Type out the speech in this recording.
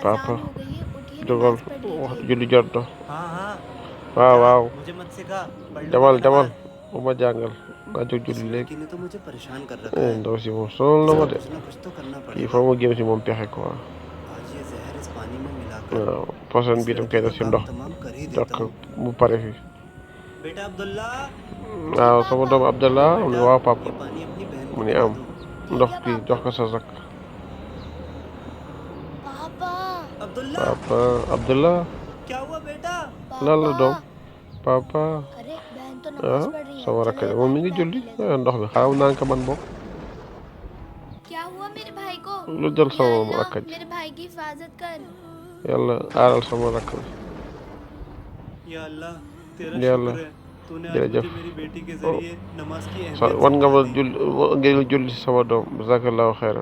papa अजान हो गई है, उठिए jógal नमाज पढ़ wax लीजिए। julli jot na हाँ हाँ waaw जा waaw मुझे मत सिखा पढ़ लो demal पहले demal नमाज। bu ma jàngal naa jóg इस julli léegi लड़की ने तो मुझे परेशान कर रखा है। ndaw si moom sonal na ma de कुछ ना कुछ तो करना kii पड़ेगा। foo ma génn si moom pexe quoi आज ये जहर इस पानी में मिलाकर waaw poson इस bi tam लड़की koy का def si काम ndox तमाम कर ही jox देता ko हूँ। mu pare fi बेटा अब्दुल्ला जी waaw sama पापा। doom Abdallah लो mu ne बेटा waaw papa ये पानी अपनी बहन mu को ne पिला am दो। ठीक ndox है bi पापा। jox ko sa rak पापा अब्दुल्ला papa Abdallah क्या हुआ बेटा? lan la पापा। doom papa अरे बहन तो नमाज ah पढ़ रही है, sama चलो rakk ये de moom mi पानी ngi बहन julli को ले दो। ndox mi xaaral naan ko man bokk क्या हुआ मेरे भाई को? lu dal या sama अल्लाह rakk ji मेरे भाई की हिफाजत कर। yàlla aaral sama rakk या अल्लाह तेरा bi yàlla शुक्र है तूने आज jërëjëf मुझे मेरी बेटी के जरिए नमाज की sa अहमियत wan nga समझा ma दी। julli ngeen julli si sama doom jazakallahu xeyran